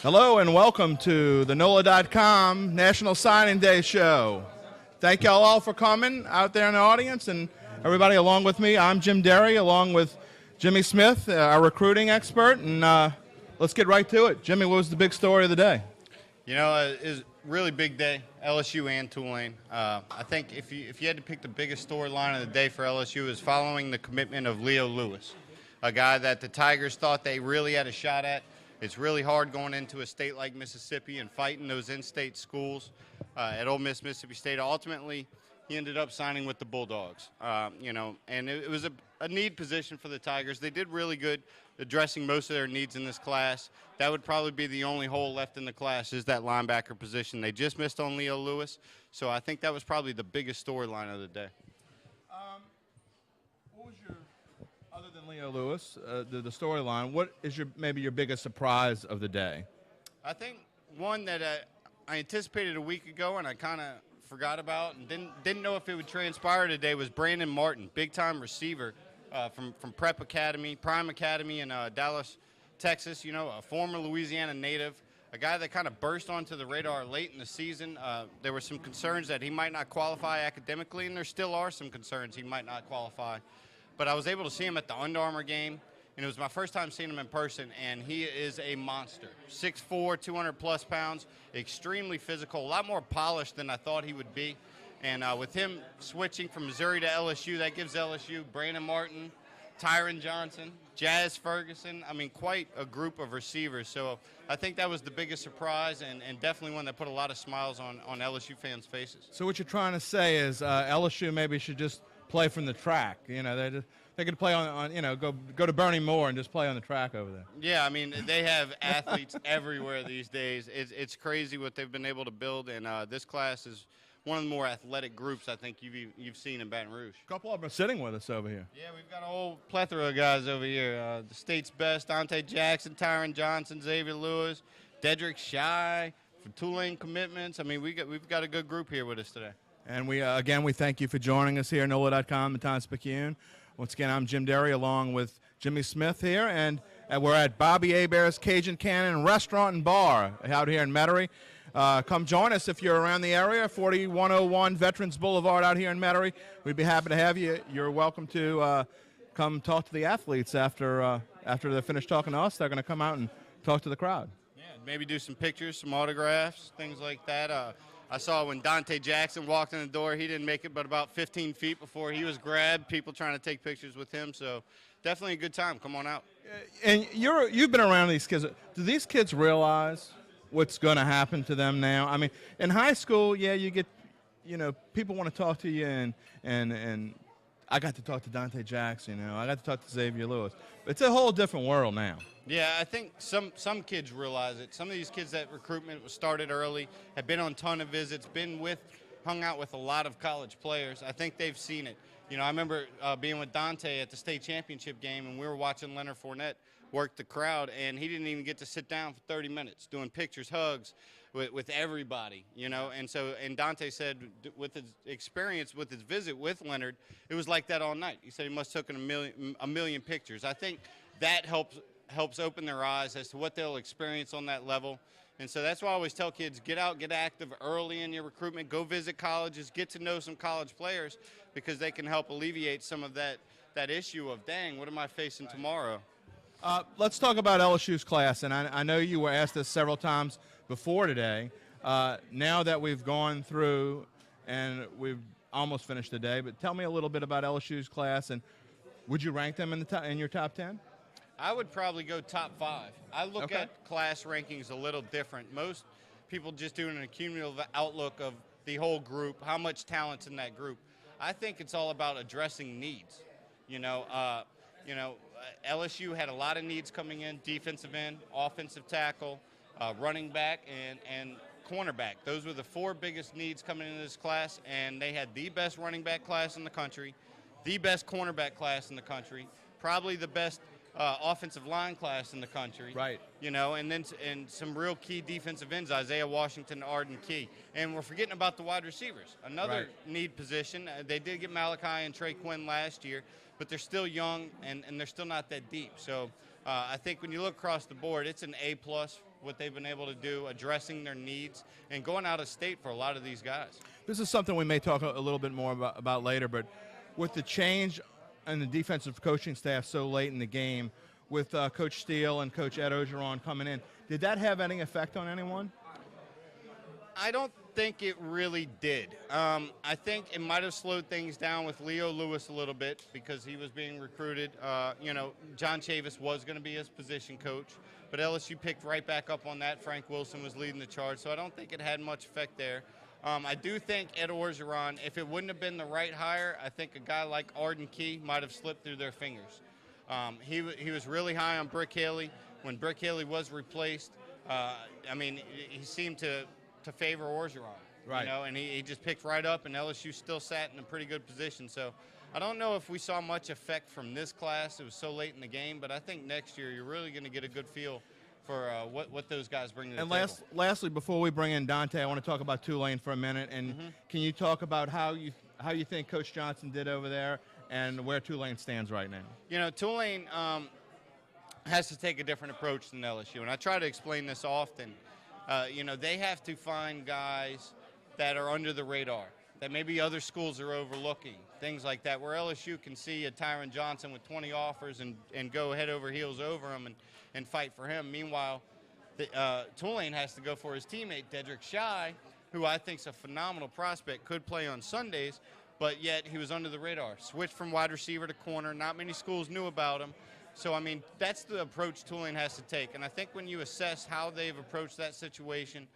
Hello and welcome to the NOLA.com National Signing Day show. Thank y'all all for coming out there in the audience and everybody along with me. I'm Jim Derry along with Jimmy Smith, our recruiting expert, and let's get right to it. Jimmy, what was the big story of the day? You know, it's a really big day, LSU and Tulane. I think if you had to pick the biggest storyline of the day for LSU is following the commitment of Leo Lewis, a guy that the Tigers thought they really had a shot at. It's really hard going into a state like Mississippi and fighting those in-state schools at Ole Miss, Mississippi State. Ultimately, he ended up signing with the Bulldogs, and it was a need position for the Tigers. They did really good addressing most of their needs in this class. That would probably be the only hole left in the class is that linebacker position. They just missed on Leo Lewis, so I think that was probably the biggest storyline of the day. What was your, other than Leo Lewis, the storyline, what is maybe your biggest surprise of the day? I think one that I anticipated a week ago and I kind of forgot about and didn't know if it would transpire today was Brandon Martin, big-time receiver from Prime Academy in Dallas, Texas, a former Louisiana native, a guy that kind of burst onto the radar late in the season. There were some concerns that he might not qualify academically, and there still are some concerns he might not qualify. But I was able to see him at the Under Armour game, and it was my first time seeing him in person, and he is a monster. 6'4", 200-plus pounds, extremely physical, a lot more polished than I thought he would be. And with him switching from Missouri to LSU, that gives LSU Brandon Martin, Tyron Johnson, Jazz Ferguson, quite a group of receivers. So I think that was the biggest surprise and definitely one that put a lot of smiles on LSU fans' faces. So what you're trying to say is LSU maybe should just play from the track. They could play on go to Bernie Moore and just play on the track over there. Yeah, they have athletes everywhere these days. It's crazy what they've been able to build, and this class is one of the more athletic groups I think you've seen in Baton Rouge. A couple of them are sitting with us over here. Yeah, we've got a whole plethora of guys over here. The state's best, Dante Jackson, Tyron Johnson, Xavier Lewis, Dedrick Shy, for Tulane commitments. We've got a good group here with us today. And we thank you for joining us here at NOLA.com, the Times-Picayune. Once again, I'm Jim Derry along with Jimmy Smith here, and we're at Bobby Hebert's Cajun Cannon Restaurant and Bar out here in Metairie. Come join us if you're around the area, 4101 Veterans Boulevard out here in Metairie. We'd be happy to have you. You're welcome to come talk to the athletes after they're finished talking to us. They're going to come out and talk to the crowd. Yeah, maybe do some pictures, some autographs, things like that. I saw when Dante Jackson walked in the door, he didn't make it but about 15 feet before he was grabbed, people trying to take pictures with him. So definitely a good time. Come on out. And you've been around these kids. Do these kids realize what's going to happen to them now? In high school, yeah, you get, people want to talk to you, and I got to talk to Dante Jackson, I got to talk to Xavier Lewis. It's a whole different world now. Yeah, I think some kids realize it. Some of these kids that recruitment was started early, have been on a ton of visits, hung out with a lot of college players. I think they've seen it. I remember being with Dante at the state championship game, and we were watching Leonard Fournette work the crowd, and he didn't even get to sit down for 30 minutes doing pictures, hugs with everybody, And Dante said with his experience with his visit with Leonard, it was like that all night. He said he must have taken a million pictures. I think that helps open their eyes as to what they'll experience on that level. And so that's why I always tell kids, get out, get active early in your recruitment, go visit colleges, get to know some college players, because they can help alleviate some of that issue of, dang, what am I facing tomorrow? Let's talk about LSU's class, and I know you were asked this several times before today. Now that we've gone through and we've almost finished the day, but tell me a little bit about LSU's class, and would you rank them in your top 10? I would probably go top 5. I look at class rankings a little different. Most people just do an cumulative outlook of the whole group, how much talent's in that group. I think it's all about addressing needs. LSU had a lot of needs coming in: defensive end, offensive tackle, running back, and cornerback. Those were the 4 biggest needs coming into this class, and they had the best running back class in the country, the best cornerback class in the country, probably the best offensive line class in the country. Right. And some real key defensive ends, Isaiah Washington, Arden Key. And we're forgetting about the wide receivers, another need position. They did get Malachi and Trey Quinn last year, but they're still young and they're still not that deep. So I think when you look across the board, it's an A plus what they've been able to do, addressing their needs and going out of state for a lot of these guys. This is something we may talk a little bit more about later, but with the change in the defensive coaching staff so late in the game, with Coach Steele and Coach Ed Ogeron coming in, did that have any effect on anyone? I don't think it really did. I think it might have slowed things down with Leo Lewis a little bit because he was being recruited. John Chavis was going to be his position coach, but LSU picked right back up on that. Frank Wilson was leading the charge, so I don't think it had much effect there. I do think Ed Orgeron, if it wouldn't have been the right hire, I think a guy like Arden Key might have slipped through their fingers. He was really high on Brick Haley. When Brick Haley was replaced, he seemed to favor Orgeron, right? And he just picked right up, and LSU still sat in a pretty good position. So I don't know if we saw much effect from this class. It was so late in the game, but I think next year you're really going to get a good feel for what those guys bring to the table. And lastly, before we bring in Dante, I want to talk about Tulane for a minute. And can you talk about how you think Coach Johnson did over there and where Tulane stands right now? Tulane has to take a different approach than LSU, and I try to explain this often. They have to find guys that are under the radar, that maybe other schools are overlooking, things like that, where LSU can see a Tyron Johnson with 20 offers and go head over heels over him and fight for him. Meanwhile, Tulane has to go for his teammate, Dedrick Shy, who I think is a phenomenal prospect, could play on Sundays, but yet he was under the radar. Switched from wide receiver to corner. Not many schools knew about him. So, that's the approach Tulane has to take. And I think when you assess how they've approached that situation,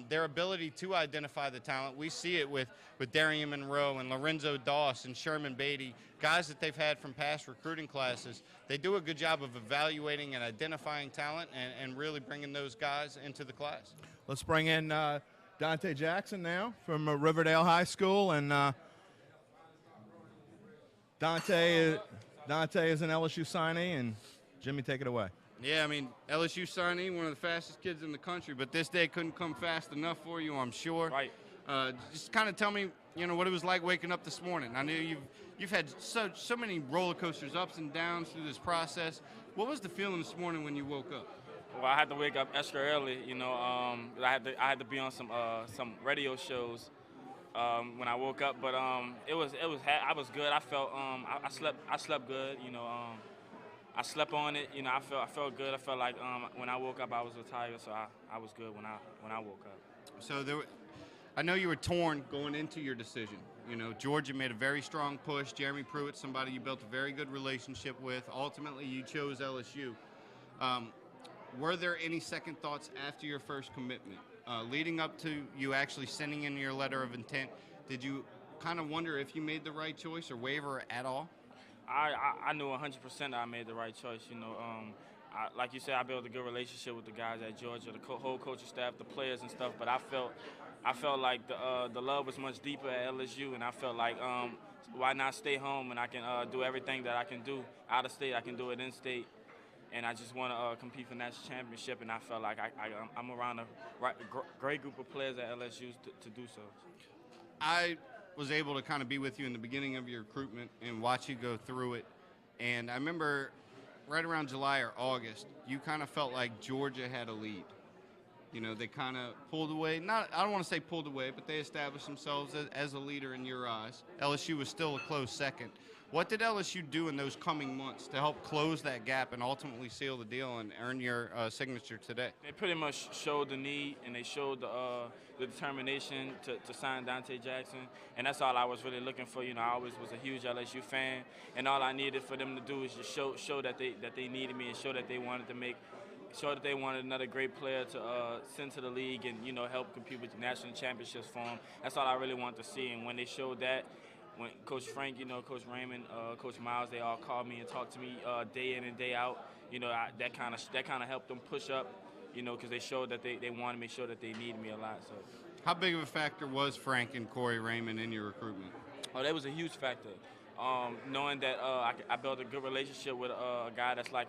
their ability to identify the talent, we see it with Darian Monroe and Lorenzo Doss and Sherman Beatty, guys that they've had from past recruiting classes. They do a good job of evaluating and identifying talent and really bringing those guys into the class. Let's bring in Dante Jackson now from Riverdale High School. And Dante is an LSU signee, and Jimmy, take it away. Yeah, LSU signee, one of the fastest kids in the country, but this day couldn't come fast enough for you, I'm sure. Right. Just kind of tell me, what it was like waking up this morning. I know you've had so many roller coasters, ups and downs through this process. What was the feeling this morning when you woke up? Well, I had to wake up extra early. I had to be on some radio shows when I woke up, but I was good. I felt I slept good. I slept on it. I felt good. I felt like when I woke up I was tired, so I was good when I woke up. So I know you were torn going into your decision. Georgia made a very strong push. Jeremy Pruitt, somebody you built a very good relationship with. Ultimately, you chose LSU. Were there any second thoughts after your first commitment? Leading up to you actually sending in your letter of intent, did you kind of wonder if you made the right choice or waver at all? I knew 100% I made the right choice. Like you said, I built a good relationship with the guys at Georgia, the whole coaching staff, the players and stuff. But I felt like the love was much deeper at LSU, and I felt like why not stay home and I can do everything that I can do out of state. I can do it in state. And I just want to compete for national championship, and I felt like I'm around a great group of players at LSU to do so. I was able to kind of be with you in the beginning of your recruitment and watch you go through it. And I remember right around July or August, you kind of felt like Georgia had a lead. They kind of pulled away. I don't want to say pulled away, but they established themselves as a leader in your eyes. LSU was still a close second. What did LSU do in those coming months to help close that gap and ultimately seal the deal and earn your signature today? They pretty much showed the need, and they showed the determination to sign Dante Jackson, and that's all I was really looking for. I always was a huge LSU fan, and all I needed for them to do is just show that they needed me and show that they wanted another great player to send to the league and help compete with the national championships for them. That's all I really wanted to see, and when they showed that. When Coach Frank, Coach Raymond, Coach Miles, they all called me and talked to me day in and day out. That kind of helped them push up, because they showed that they wanted me, showed that they needed me a lot. So, how big of a factor was Frank and Corey Raymond in your recruitment? Oh, that was a huge factor. Knowing that I built a good relationship with a guy that's like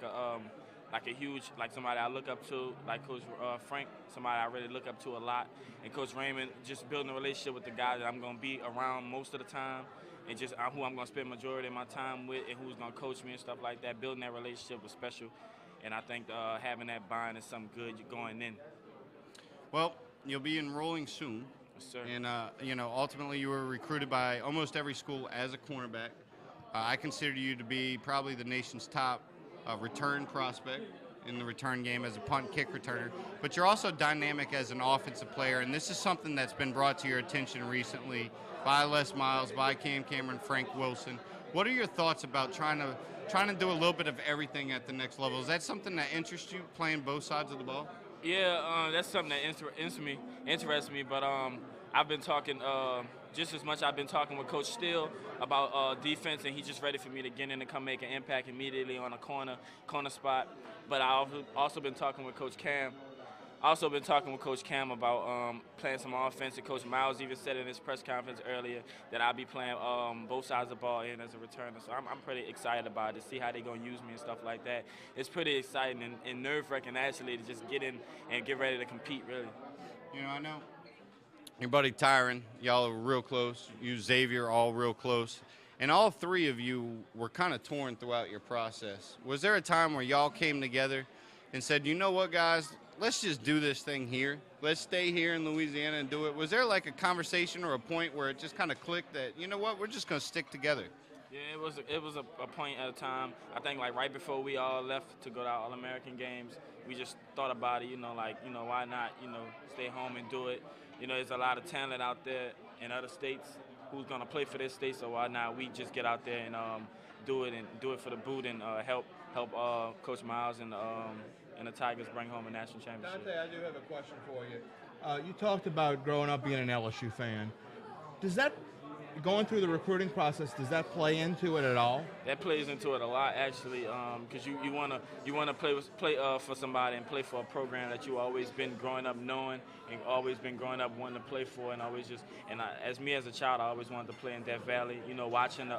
somebody I look up to, like Coach Frank, somebody I really look up to a lot, and Coach Raymond, just building a relationship with the guy that I'm going to be around most of the time, and just who I'm going to spend majority of my time with, and who's going to coach me and stuff like that. Building that relationship was special, And I think having that bond is something good going in. Well, you'll be enrolling soon. Yes, sir. And, ultimately you were recruited by almost every school as a cornerback. I consider you to be probably the nation's top return prospect in the return game as a punt kick returner. But you're also dynamic as an offensive player, and this is something that's been brought to your attention recently by Les Miles, by Cam Cameron, Frank Wilson. What are your thoughts about trying to do a little bit of everything at the next level? Is that something that interests you, playing both sides of the ball? Yeah, that's something that interests me. But I've been talking just as much. I've been talking with Coach Steele about defense, and he's just ready for me to get in and come make an impact immediately on a corner spot. But I've also been talking with Coach Cam. About playing some offense, and Coach Miles even said in his press conference earlier that I'll be playing both sides of the ball in as a returner. So I'm pretty excited about it, to see how they're going to use me and stuff like that. It's pretty exciting and nerve-wracking, actually, to just get in and get ready to compete, really. I know your buddy Tyron, y'all are real close. You, Xavier, all real close. And all three of you were kind of torn throughout your process. Was there a time where y'all came together and said, you know what, guys, let's just do this thing here. Let's stay here in Louisiana and do it. Was there like a conversation or a point where it just kind of clicked that, you know what, we're just going to stick together? Yeah, it was a point at a time. I think like right before we all left to go to our All-American games, we just thought about it, why not, stay home and do it. There's a lot of talent out there in other states who's going to play for their state, so why not we just get out there and do it for the boot and help Coach Miles and the Tigers bring home a national championship. Dante, I do have a question for you. You talked about growing up being an LSU fan. Does that, going through the recruiting process, does that play into it at all? That plays into it a lot, actually, because you wanna play for somebody and play for a program that you always been growing up knowing and always been growing up wanting to play for, and always just as me as a child, I always wanted to play in Death Valley. Watching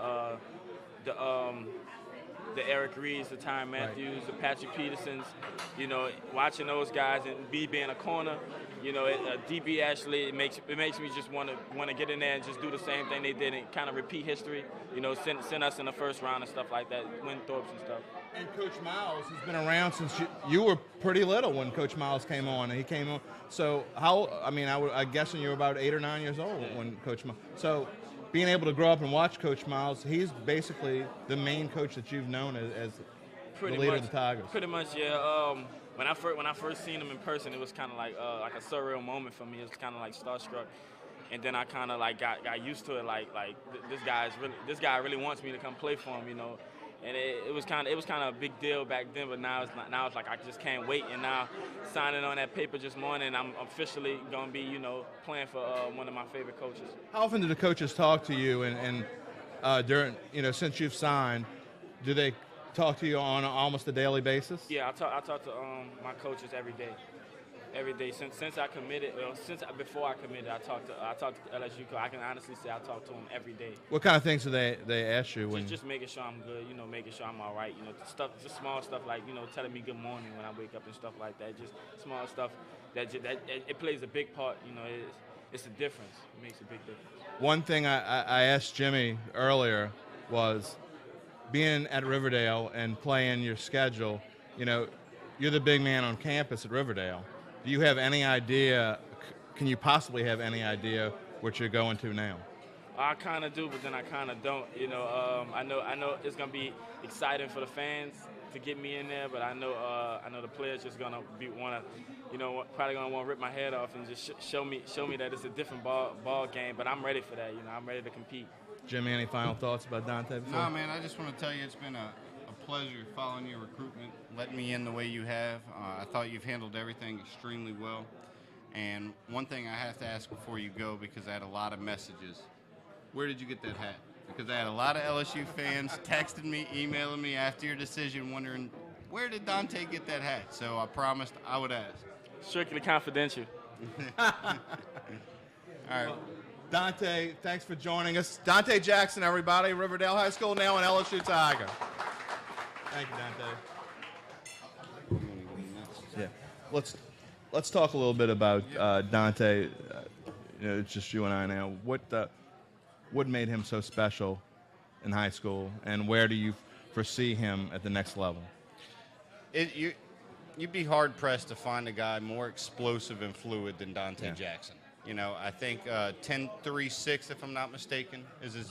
the Eric Reeds, the Tyron Matthews, the Patrick Petersons, watching those guys and being a corner, DB actually it makes me just want to get in there and just do the same thing they did and kind of repeat history, send us in the first round and stuff like that, win Thorpes and stuff. And Coach Miles has been around since you were pretty little when Coach Miles came on. And he came on. So I'm guessing you were about 8 or 9 years old when Coach Miles. So being able to grow up and watch Coach Miles, he's basically the main coach that you've known as the leader of the Tigers. Pretty much, yeah. When I first seen him in person, it was kind of like a surreal moment for me. It was kind of like starstruck, and then I kind of like got used to it. Like this guy really wants me to come play for him, And it was kind of a big deal back then, but now it's like I just can't wait. And now signing on that paper just morning, I'm officially gonna be playing for one of my favorite coaches. How often do the coaches talk to you and during since you've signed, do they talk to you on almost a daily basis? Yeah, I talk to my coaches every day. Every day since I committed, before I committed, I talked to LSU. I can honestly say I talk to them every day. What kind of things do they ask you? Just making sure I'm good, making sure I'm all right. Just small stuff like telling me good morning when I wake up and stuff like that. Just small stuff that it plays a big part. It's a difference. It makes a big difference. One thing I asked Jimmy earlier was being at Riverdale and playing your schedule. You're the big man on campus at Riverdale. Do you have any idea, can you possibly have any idea what you're going to now? I kind of do, but then I kind of don't. I know it's going to be exciting for the fans to get me in there, but I know the players just going to probably going to want to rip my head off and just show me that it's a different ball game, but I'm ready for that. I'm ready to compete. Jimmy, any final thoughts about Dante before? No, man, I just want to tell you it's been a pleasure following your recruitment, letting me in the way you have. I thought you've handled everything extremely well. And one thing I have to ask before you go, because I had a lot of messages, where did you get that hat? Because I had a lot of LSU fans texting me, emailing me after your decision, wondering, where did Dante get that hat? So I promised I would ask. Strictly confidential. All right. Dante, thanks for joining us. Dante Jackson, everybody, Riverdale High School, now an LSU Tiger. Thank you, Dante. Yeah, let's talk a little bit about Dante. It's just you and I now. What made him so special in high school, and where do you foresee him at the next level? You'd be hard pressed to find a guy more explosive and fluid than Dante Jackson. You know, I think 10.36, if I'm not mistaken, is his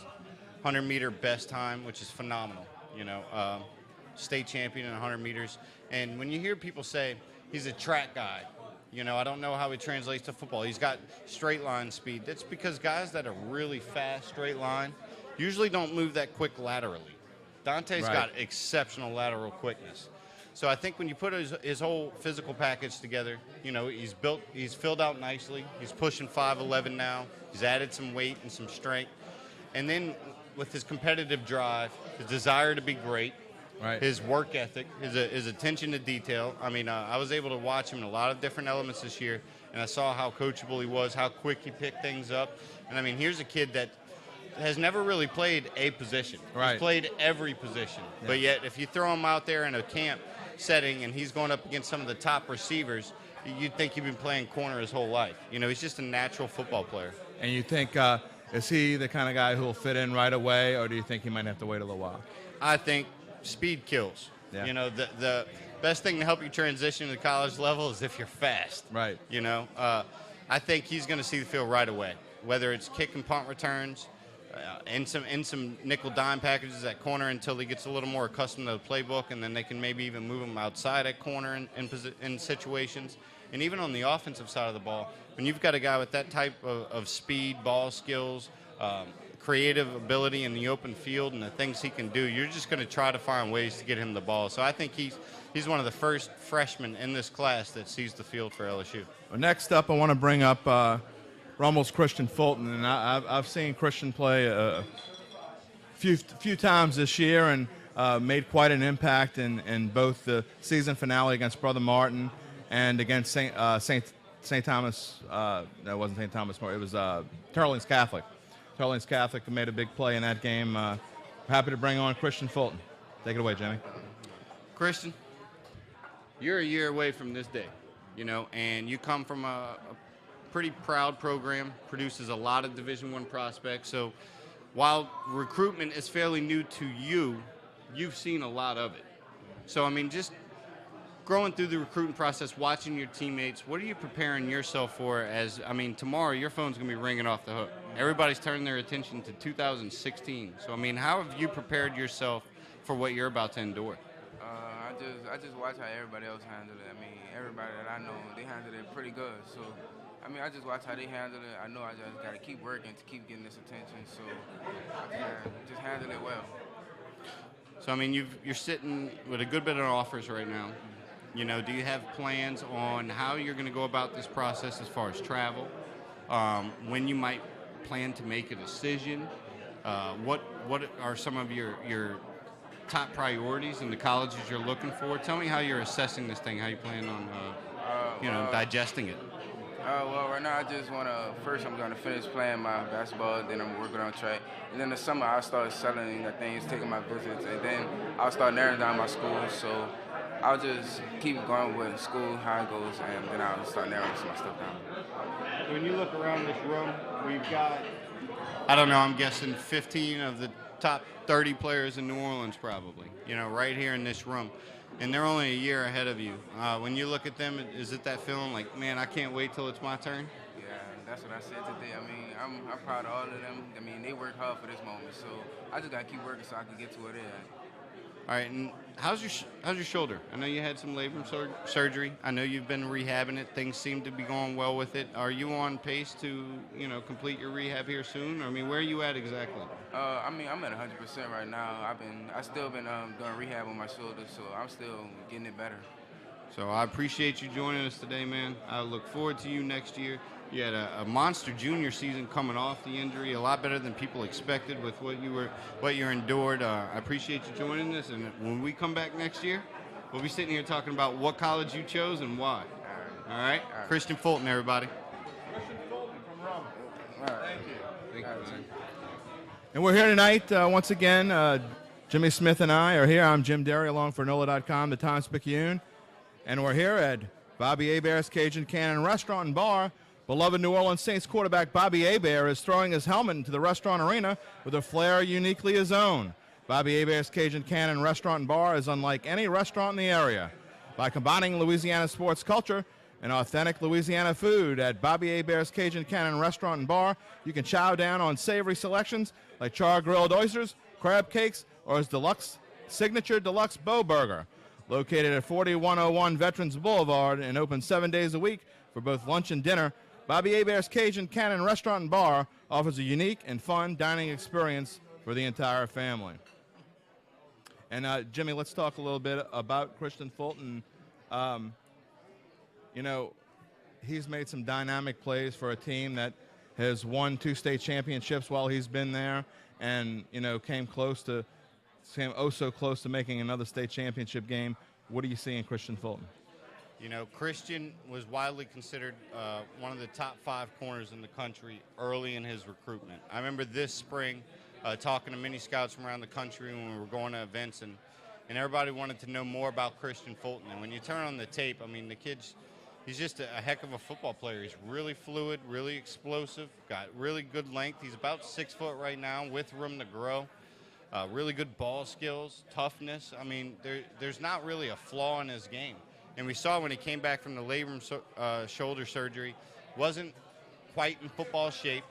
100-meter best time, which is phenomenal. You know, state champion in 100 meters. And when you hear people say he's a track guy, you know, I don't know how it translates to football. He's got straight line speed. That's because guys that are really fast straight line usually don't move that quick laterally. Dante's got exceptional lateral quickness. So I think when you put his whole physical package together, you know, he's filled out nicely. He's pushing 5'11" now. He's added some weight and some strength. And then with his competitive drive, his desire to be great, his work ethic, his attention to detail. I mean, I was able to watch him in a lot of different elements this year, and I saw how coachable he was, how quick he picked things up. And I mean, here's a kid that has never really played a position. He's played every position. But yet, if you throw him out there in a camp setting and he's going up against some of the top receivers, you'd think he'd been playing corner his whole life. You know, he's just a natural football player. And you think, is he the kind of guy who will fit in right away, or do you think he might have to wait a little while? I think speed kills. You know, the best thing to help you transition to the college level is if you're fast. You know, I think he's going to see the field right away, whether it's kick and punt returns, in some nickel dime packages at corner until he gets a little more accustomed to the playbook, and then they can maybe even move him outside at corner in situations. And even on the offensive side of the ball, when you've got a guy with that type of speed, ball skills, creative ability in the open field and the things he can do, you're just going to try to find ways to get him the ball. So I think he's one of the first freshmen in this class that sees the field for LSU. Well, next up, I want to bring up Rummel's Christian Fulton, and I've seen Christian play a few times this year and made quite an impact in both the season finale against Brother Martin and against St. Thomas. That wasn't St. Thomas. It was Turling's Catholic. Turling's Catholic made a big play in that game. Happy to bring on Christian Fulton. Take it away, Jimmy. Christian, you're a year away from this day, you know, and you come from a pretty proud program, produces a lot of Division I prospects. So while recruitment is fairly new to you, you've seen a lot of it. So, I mean, just growing through the recruiting process, watching your teammates, what are you preparing yourself for as, I mean, tomorrow your phone's going to be ringing off the hook. Everybody's turning their attention to 2016. So, I mean, how have you prepared yourself for what you're about to endure? I just watch how everybody else handled it. I mean, everybody that I know, they handled it pretty good. So, I mean, I just watch how they handle it. I know I just got to keep working to keep getting this attention. So, I just handle it well. So, I mean, you're sitting with a good bit of offers right now. You know, do you have plans on how you're going to go about this process as far as travel? When you might plan to make a decision? What are some of your top priorities in the colleges you're looking for? Tell me how you're assessing this thing, how you plan on, digesting it. Well, right now I just want to, first I'm going to finish playing my basketball, then I'm working on track. And then the summer I'll start selling the things, taking my visits, and then I'll start narrowing down my schools. So I'll just keep going with school, how it goes, and then I'll start narrowing some stuff down. When you look around this room, we've got, I don't know, I'm guessing 15 of the top 30 players in New Orleans probably, you know, right here in this room. And they're only a year ahead of you. When you look at them, is it that feeling like, man, I can't wait till it's my turn? Yeah, that's what I said today. I mean, I'm proud of all of them. I mean, they work hard for this moment, so I just got to keep working so I can get to where they're at. All right, and how's your shoulder? I know you had some labrum surgery. I know you've been rehabbing it. Things seem to be going well with it. Are you on pace to, complete your rehab here soon? I mean, where are you at exactly? I mean, I'm at 100% right now. I still been doing rehab on my shoulder, so I'm still getting it better. So I appreciate you joining us today, man. I look forward to you next year. You had a monster junior season coming off the injury, a lot better than people expected with what you endured. I appreciate you joining us, and when we come back next year, we'll be sitting here talking about what college you chose and why. All right? Christian Fulton, everybody. Christian Fulton from Rummel. All right. Thank you. Thank you. And we're here tonight, once again, Jimmy Smith and I are here. I'm Jim Derry, along for NOLA.com, the Times-Picayune. And we're here at Bobby Hebert's Cajun Cannon Restaurant and Bar. Beloved New Orleans Saints quarterback Bobby Hebert is throwing his helmet into the restaurant arena with a flair uniquely his own. Bobby Hebert's Cajun Cannon Restaurant and Bar is unlike any restaurant in the area. by combining Louisiana sports culture and authentic Louisiana food at Bobby Hebert's Cajun Cannon Restaurant and Bar. You can chow down on savory selections like char-grilled oysters, crab cakes, or his signature deluxe bow burger. Located at 4101 Veterans Boulevard and open 7 days a week for both lunch and dinner, Bobby Hebert's Cajun Cannon Restaurant and Bar offers a unique and fun dining experience for the entire family. And Jimmy, let's talk a little bit about Christian Fulton. You know, he's made some dynamic plays for a team that has won 2 state championships while he's been there, and came so close to making another state championship game. What do you see in Christian Fulton? Christian was widely considered one of the top 5 corners in the country early in his recruitment. I remember this spring talking to many scouts from around the country when we were going to events, and everybody wanted to know more about Christian Fulton. And when you turn on the tape, I mean, the kid's he's just a heck of a football player. He's really fluid, really explosive, got really good length. He's about 6 foot right now with room to grow. Really good ball skills, toughness. I mean, there's not really a flaw in his game. And we saw when he came back from the labrum shoulder surgery, wasn't quite in football shape.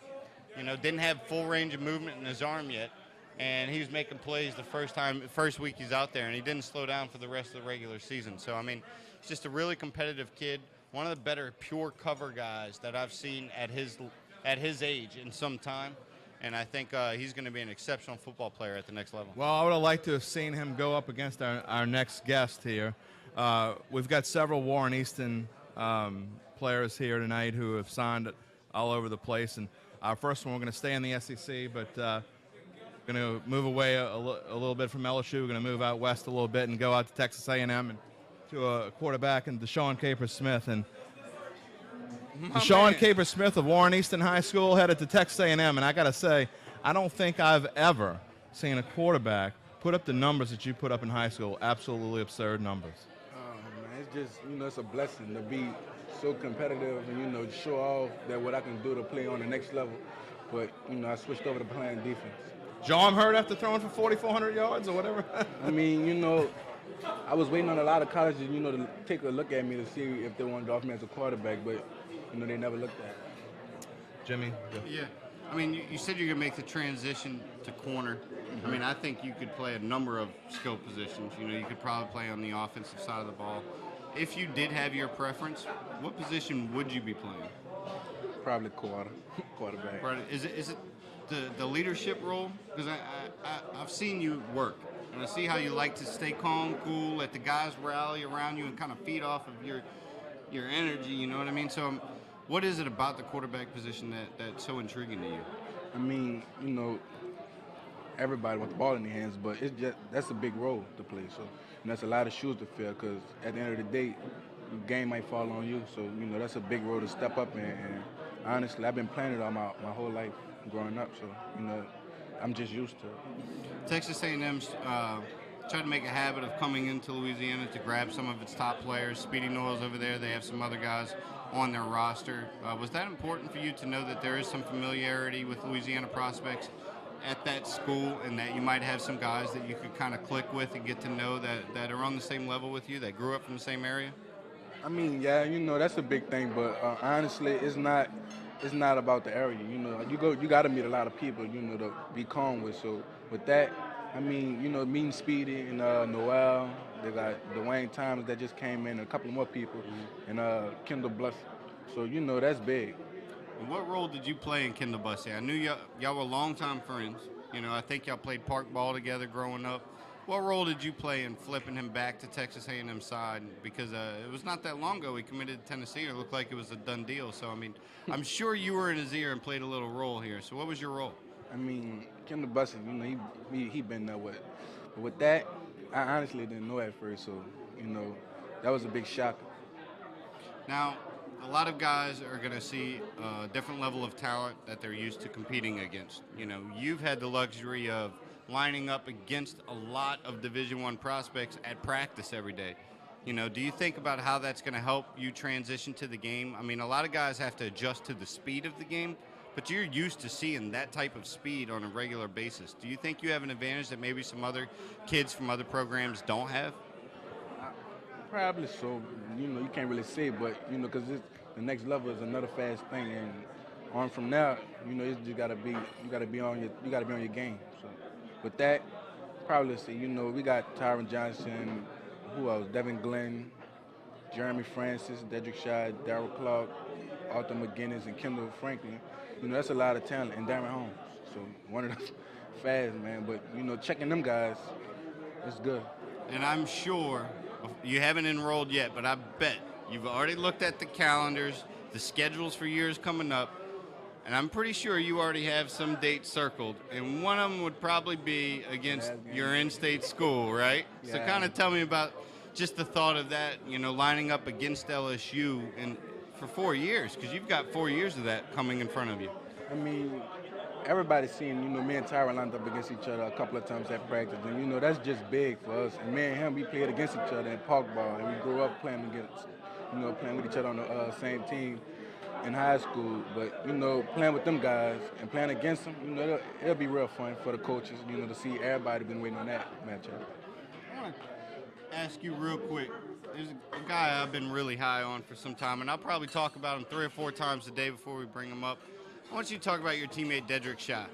Didn't have full range of movement in his arm yet. And he was making plays the first week he's out there, and he didn't slow down for the rest of the regular season. So, I mean, he's just a really competitive kid. One of the better pure cover guys that I've seen at his age in some time, and I think he's going to be an exceptional football player at the next level. Well, I would have liked to have seen him go up against our next guest here. We've got several Warren Easton players here tonight who have signed all over the place, and our first one, we're going to stay in the SEC, but going to move away a little bit from LSU. We're going to move out west a little bit and go out to Texas A&M and to a quarterback and Deshaun Capers-Smith. And Deshaun Capers-Smith of Warren Easton High School headed to Texas A&M, and I got to say, I don't think I've ever seen a quarterback put up the numbers that you put up in high school. Absolutely absurd numbers. Man, it's just, it's a blessing to be so competitive and, show off that what I can do to play on the next level. But, I switched over to playing defense. John hurt after throwing for 4,400 yards or whatever? I mean, I was waiting on a lot of colleges, to take a look at me to see if they wanted to offer me as a quarterback, but, they never looked at it. Jimmy? Go. Yeah. I mean, you said you're going to make the transition to corner. Mm-hmm. I mean, I think you could play a number of skill positions. You could probably play on the offensive side of the ball. If you did have your preference, what position would you be playing? Probably quarterback. Right. Is it the leadership role? Because I've seen you work, and I see how you like to stay calm, cool, let the guys rally around you and kind of feed off of your energy, you know what I mean? So what is it about the quarterback position that's so intriguing to you? I mean, everybody wants the ball in their hands, but that's a big role to play. So that's a lot of shoes to fill because at the end of the day, the game might fall on you. So, that's a big role to step up in. And honestly, I've been playing it all my whole life growing up. So, I'm just used to it. Texas A&M's tried to make a habit of coming into Louisiana to grab some of its top players. Speedy Noel's over there. They have some other guys on their roster. Was that important for you to know that there is some familiarity with Louisiana prospects at that school and that you might have some guys that you could kind of click with and get to know that are on the same level with you, that grew up from the same area? I mean, yeah, that's a big thing, but honestly, it's not about the area. You got to meet a lot of people, to be calm with. So with that, I mean, meeting Speedy and Noel, they got Dwayne Thomas that just came in, and a couple more people, and Kendall Bluff. So, that's big. And what role did you play in Kendall Bussey? I knew y'all were longtime friends. I think y'all played park ball together growing up. What role did you play in flipping him back to Texas A&M side? Because it was not that long ago he committed to Tennessee. It looked like it was a done deal. So, I mean, I'm sure you were in his ear and played a little role here. So what was your role? I mean, Kendall Bussey, he been there with. But with that, I honestly didn't know at first. So, that was a big shock. Now, a lot of guys are going to see a different level of talent that they're used to competing against. You've had the luxury of lining up against a lot of Division I prospects at practice every day. Do you think about how that's going to help you transition to the game? I mean, a lot of guys have to adjust to the speed of the game, but you're used to seeing that type of speed on a regular basis. Do you think you have an advantage that maybe some other kids from other programs don't have? Probably so. You can't really say, but because the next level is another fast thing, and on from now, it's just you gotta be on your game. So, with that, probably say, we got Tyron Johnson, who else? Devin Glenn, Jeremy Francis, Dedrick Shaw, Darryl Clark, Arthur McGinnis, and Kendall Franklin. That's a lot of talent, and Darren Holmes. So one of those fast, man. But checking them guys, it's good. And I'm sure you haven't enrolled yet, but I bet you've already looked at the calendars, the schedules for years coming up, and I'm pretty sure you already have some dates circled. And one of them would probably be against your in-state school, right? Yeah. So kind of tell me about just the thought of that, lining up against LSU and for 4 years, because you've got 4 years of that coming in front of you. I mean, everybody's seen, me and Tyron lined up against each other a couple of times at practice, and that's just big for us. And me and him, we played against each other in park ball, and we grew up playing playing with each other on the same team in high school. But playing with them guys and playing against them, it'll be real fun for the coaches, to see everybody been waiting on that matchup. I want to ask you real quick. There's a guy I've been really high on for some time, and I'll probably talk about him 3 or 4 times a day before we bring him up. I want you to talk about your teammate, Dedrick Shaw.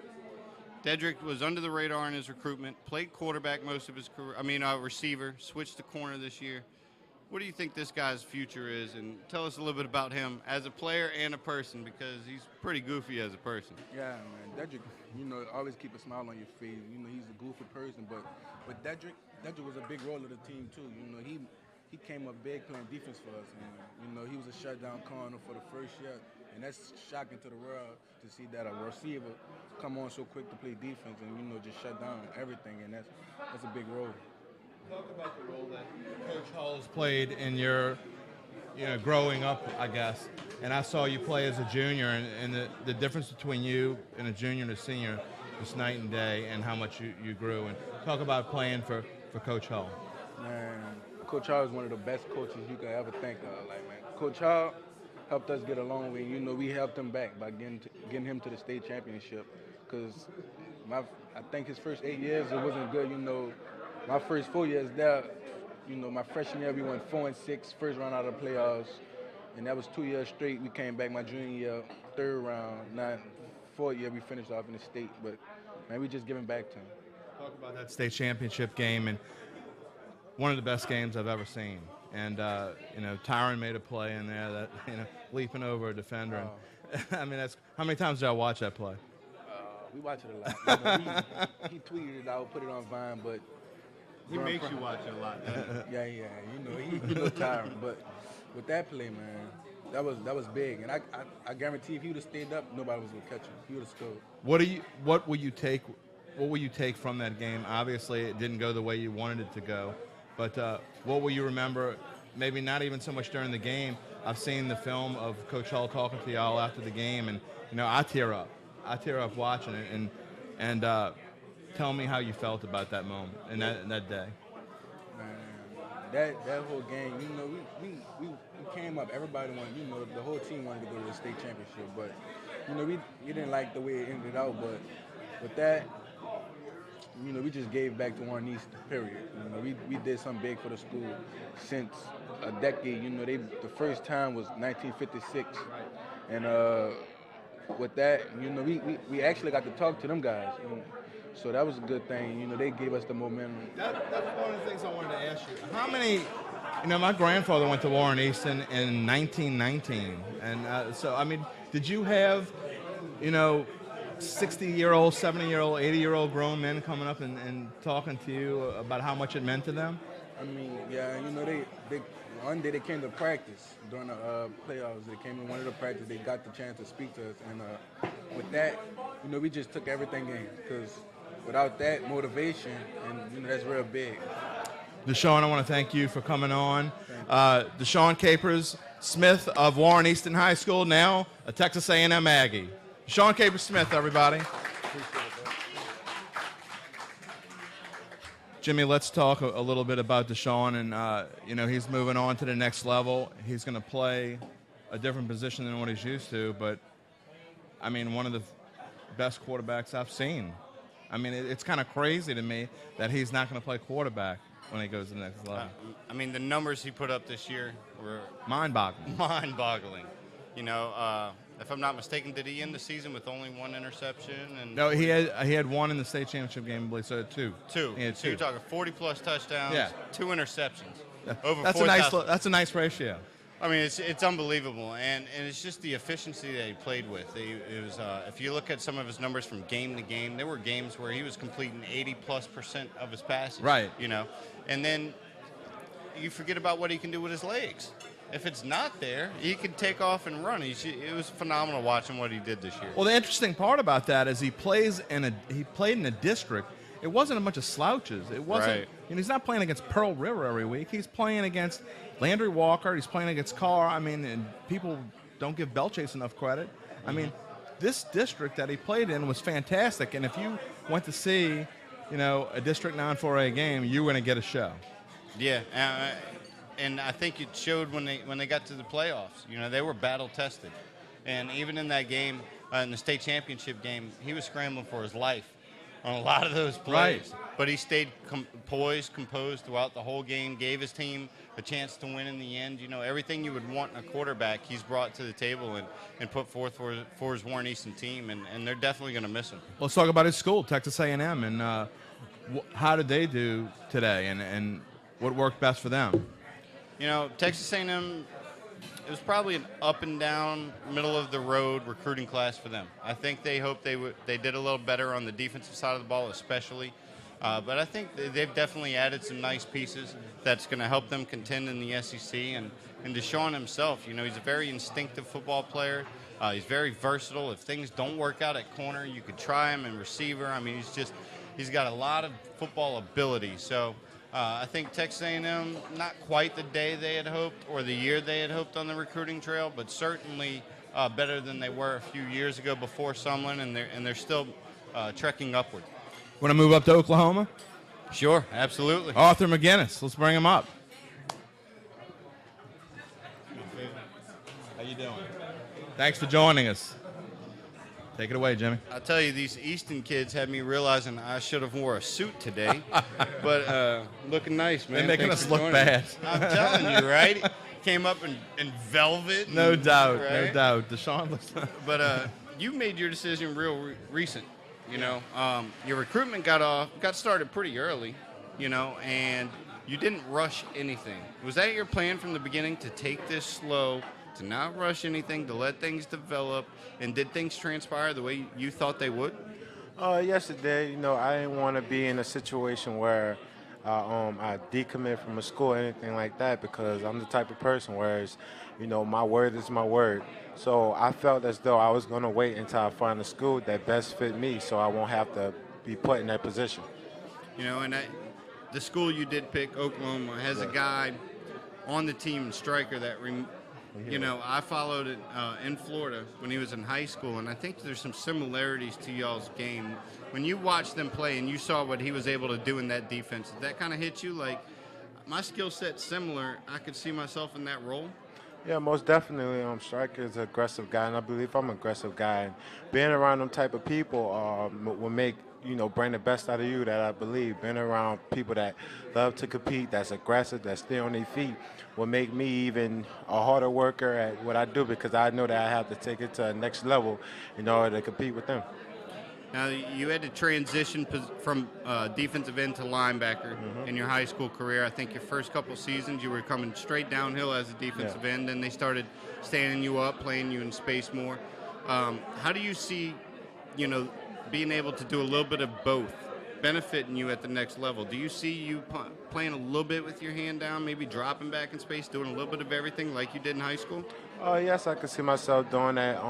Dedrick was under the radar in his recruitment, played quarterback most of his career, receiver, switched to corner this year. What do you think this guy's future is? And tell us a little bit about him as a player and a person, because he's pretty goofy as a person. Yeah, man. Dedrick, always keep a smile on your face. He's a goofy person, but with Dedrick was a big role of the team, too. He came up big playing defense for us. And, he was a shutdown corner for the first year. And that's shocking to the world to see that a receiver come on so quick to play defense and, just shut down everything. And that's a big role. Talk about the role that Coach Hull's played in your, growing up, I guess. And I saw you play as a junior, and the difference between you and a junior and a senior is night and day, and how much you grew. And talk about playing for Coach Hull. Man, Coach Hull is one of the best coaches you could ever think of. Coach Hull helped us get a long way. We helped him back by getting him to the state championship. Because I think his first 8 years, it wasn't good. My first 4 years there, my freshman year, we went 4-6, first round out of the playoffs. And that was 2 years straight. We came back my junior year, third round. Now, fourth year, we finished off in the state. But, man, we just giving back to him. Talk about that state championship game, and one of the best games I've ever seen. And, Tyron made a play in there that, leaping over a defender. Oh. And, how many times did I watch that play? We watch it a lot. He tweeted it out, put it on Vine, but He makes you watch it a lot, doesn't he? yeah. He Tyron. But with that play, man, that was big. And I guarantee if he would have stayed up, nobody was gonna catch him. He would have scored. What will you take from that game? Obviously, it didn't go the way you wanted it to go. But what will you remember, maybe not even so much during the game? I've seen the film of Coach Hull talking to y'all after the game, and, I tear up. I tear up watching it. And tell me how you felt about that moment and that day. Man, that whole game, we came up. Everybody wanted, the whole team wanted to go to the state championship. But, we didn't like the way it ended out. But with that, we just gave back to Warren East, period. We did something big for the school since a decade. The first time was 1956. And with that, we actually got to talk to them guys. So that was a good thing. They gave us the momentum. That's one of the things I wanted to ask you. How many, my grandfather went to Warren Easton in 1919. And did you have, 60-year-old, 70-year-old, 80-year-old grown men coming up and talking to you about how much it meant to them? Yeah, they one day they came to practice during the playoffs. They came in one of the practice. They got the chance to speak to us. And with that, we just took everything in, because without that motivation, and that's real big. Deshaun, I want to thank you for coming on. Deshaun Capers Smith of Warren Easton High School, now a Texas A&M Aggie. Deshaun Capers Smith, everybody. Jimmy, let's talk a little bit about Deshaun. And, he's moving on to the next level. He's going to play a different position than what he's used to. But, one of the best quarterbacks I've seen. It's kind of crazy to me that he's not going to play quarterback. when he goes to the next level. I mean, the numbers he put up this year were Mind-boggling. mind-boggling. You know, if I'm not mistaken, did he end the season with only one interception? And No, he had one in the state championship game, I believe, so two. two. He had So you're two. talking 40-plus touchdowns, Yeah. 2 interceptions, over That's 4,000. that's a nice ratio. I mean, it's unbelievable, and it's just the efficiency that he played with. It was if you look at some of his numbers from game to game, there were games where he was completing 80+% of his passes. Right. You know, and then you forget about what he can do with his legs. If it's not there, he can take off and run. It was phenomenal watching what he did this year. Well, the interesting part about that is he played in a district. It wasn't a bunch of slouches. It wasn't. Right. You know, he's not playing against Pearl River every week. He's playing against Landry Walker. He's playing against Carr. I mean, and people don't give Belchase enough credit. I mean, this district that he played in was fantastic. And if you went to see, you know, a District 9-4A game, you were going to get a show. Yeah, and I think it showed when they got to the playoffs. You know, they were battle tested, and even in that game, in the state championship game, he was scrambling for his life on a lot of those plays. Right. But he stayed poised, composed throughout the whole game. Gave his team a chance to win in the end. You know, everything you would want in a quarterback, he's brought to the table and put forth for his Warren Easton team, and they're definitely going to miss him. Let's talk about his school, Texas A&M, and how did they do today, and what worked best for them? You know, Texas A&M, it was probably an up and down, middle of the road recruiting class for them. I think they hoped they did a little better on the defensive side of the ball, especially. But I think they've definitely added some nice pieces that's going to help them contend in the SEC. And Deshaun himself, you know, he's a very instinctive football player. He's very versatile. If things don't work out at corner, you could try him in receiver. I mean, he's got a lot of football ability. So I think Texas A&M, not quite the day they had hoped or the year they had hoped on the recruiting trail, but certainly better than they were a few years ago before Sumlin, and they're still trekking upward. Want to move up to Oklahoma? Sure, absolutely. Arthur McGinnis. Let's bring him up. How you doing? Thanks for joining us. Take it away, Jimmy. I'll tell you, these Easton kids had me realizing I should have wore a suit today, but looking nice, man. They're making Thanks us for look joining bad. me. I'm telling you, right? Came up in velvet. No doubt, no right? doubt. Deshaun looks. But you made your decision real recent. You know, your recruitment got started pretty early, you know, and you didn't rush anything. Was that your plan from the beginning, to take this slow, to not rush anything, to let things develop, and did things transpire the way you thought they would? Yes, it did. You know, I didn't want to be in a situation where I decommit from a school or anything like that, because I'm the type of person where, you know, my word is my word. So I felt as though I was going to wait until I find a school that best fit me, so I won't have to be put in that position. You know, and the school you did pick, Oklahoma, has a guy on the team, striker, that you know, I followed it in Florida when he was in high school, and I think there's some similarities to y'all's game. When you watched them play and you saw what he was able to do in that defense, did that kind of hit you? Like, my skill set's similar. I could see myself in that role. Yeah, most definitely. Striker is an aggressive guy, and I believe I'm an aggressive guy. And being around them type of people will make, you know, bring the best out of you, that I believe. Being around people that love to compete, that's aggressive, that stay on their feet, will make me even a harder worker at what I do, because I know that I have to take it to the next level in order to compete with them. Now, you had to transition from defensive end to linebacker in your high school career. I think your first couple seasons you were coming straight downhill as a defensive end, and they started standing you up, playing you in space more. How do you see, you know, being able to do a little bit of both benefiting you at the next level? Do you see you playing a little bit with your hand down, maybe dropping back in space, doing a little bit of everything like you did in high school? Yes, I can see myself doing that.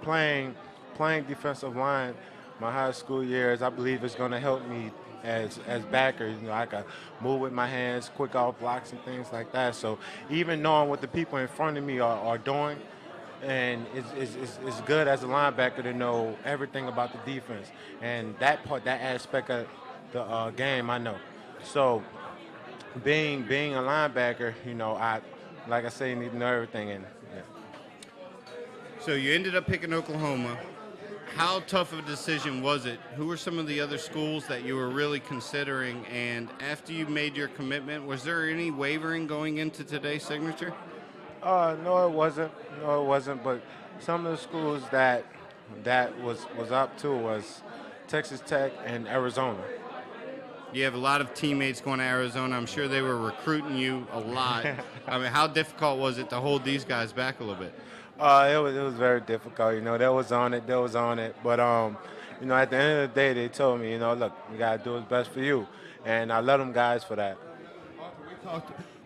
Playing defensive line my high school years, I believe it's going to help me as backer. You know, I can move with my hands, quick off blocks and things like that. So even knowing what the people in front of me are doing, and it's good as a linebacker to know everything about the defense. And that aspect of the game, I know. So being a linebacker, you know, like I say, you need to know everything. And So you ended up picking Oklahoma. how tough of a decision was it? Who were some of the other schools that you were really considering? And after you made your commitment, was there any wavering going into today's signature? No, it wasn't. No, it wasn't. But some of the schools that was up to was Texas Tech and Arizona. You have a lot of teammates going to Arizona. I'm sure they were recruiting you a lot. I mean, how difficult was it to hold these guys back a little bit? It was very difficult. You know, they was on it. But you know, at the end of the day, they told me, you know, look, we gotta do what's best for you, and I love them guys for that.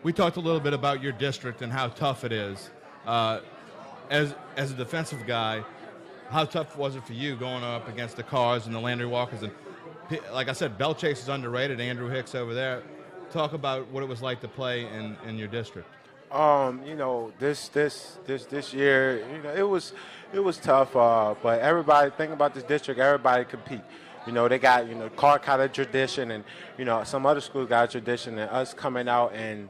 We talked a little bit about your district and how tough it is. As a defensive guy, how tough was it for you going up against the Cars and the Landry Walkers? And like I said, Bell Chase is underrated. Andrew Hicks over there. Talk about what it was like to play in your district. You know, this year, you know, it was tough. But everybody, think about this district. Everybody compete. You know, they got, you know, Clark had a tradition, and you know, some other schools got a tradition, and us coming out and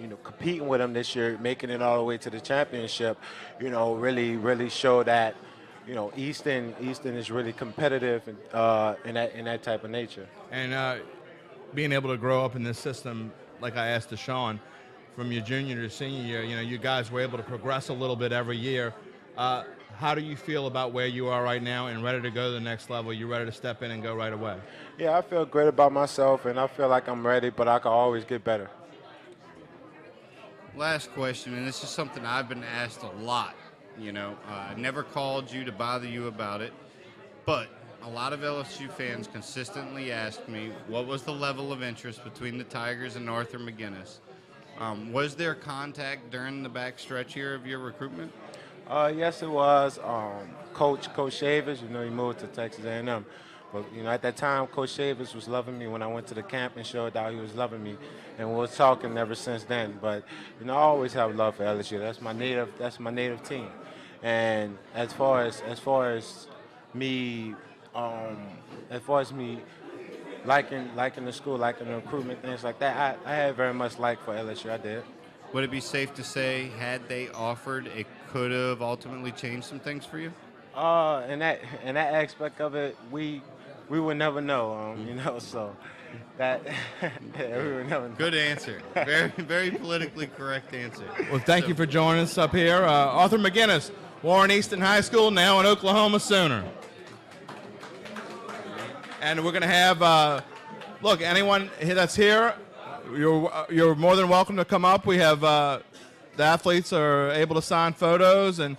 you know, competing with them this year, making it all the way to the championship, you know, really show that, you know, Easton is really competitive in that type of nature. And being able to grow up in this system, like I asked Deshaun, from your junior to senior year, you know, you guys were able to progress a little bit every year. How do you feel about where you are right now and ready to go to the next level? You ready to step in and go right away? Yeah, I feel great about myself, and I feel like I'm ready, but I can always get better. Last question, and this is something I've been asked a lot. You know, I never called you to bother you about it, but a lot of LSU fans consistently ask me, what was the level of interest between the Tigers and Arthur McGinnis? Was there contact during the backstretch here of your recruitment? Yes, it was. Coach Shavers, you know, he moved to Texas A&M. But, you know, at that time, Coach Shavers was loving me when I went to the camp and showed out he was loving me. And we were talking ever since then. But, you know, I always have love for LSU. That's my native team. And as far as me liking the school, liking the recruitment, things like that, I had very much like for LSU. I did. Would it be safe to say, had they offered, it could have ultimately changed some things for you? In that aspect of it, we would never know, you know. So that yeah, we would never know. Good answer. Very, very politically correct answer. Well, thank you for joining us up here. Arthur McGinnis, Warren Easton High School, now an Oklahoma Sooner. And we're going to have, look, anyone that's here, you're more than welcome to come up. We have the athletes are able to sign photos and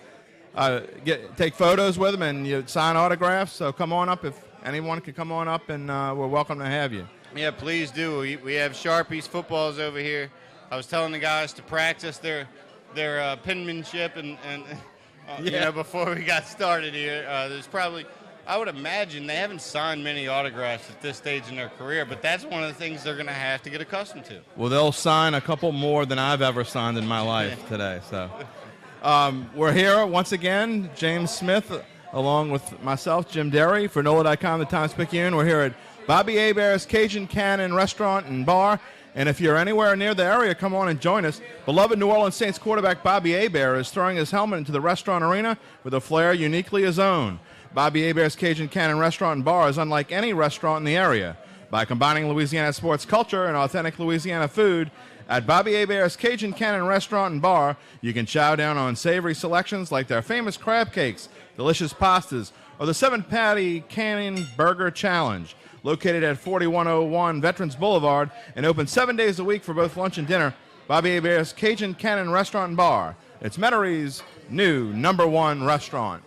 take photos with them, and you sign autographs. So come on up. If anyone can come on up, and we're welcome to have you. Yeah, please do. We have Sharpies, footballs over here. I was telling the guys to practice their penmanship and you know, before we got started here. There's probably, I would imagine, they haven't signed many autographs at this stage in their career, but that's one of the things they're going to have to get accustomed to. Well, they'll sign a couple more than I've ever signed in my life today. So we're here once again, James Smith, along with myself, Jim Derry, for NOLA.com, the Times-Picayune. We're here at Bobby Hebert's Cajun Cannon Restaurant and Bar. And if you're anywhere near the area, come on and join us. Beloved New Orleans Saints quarterback Bobby Hebert is throwing his helmet into the restaurant arena with a flair uniquely his own. Bobby Hebert's Cajun Cannon Restaurant and Bar is unlike any restaurant in the area. By combining Louisiana sports culture and authentic Louisiana food, at Bobby Hebert's Cajun Cannon Restaurant and Bar, you can chow down on savory selections like their famous crab cakes, delicious pastas, or the 7-patty cannon burger challenge. Located at 4101 Veterans Boulevard and open 7 days a week for both lunch and dinner, Bobby Hebert's Cajun Cannon Restaurant and Bar. It's Metaire's new #1 restaurant.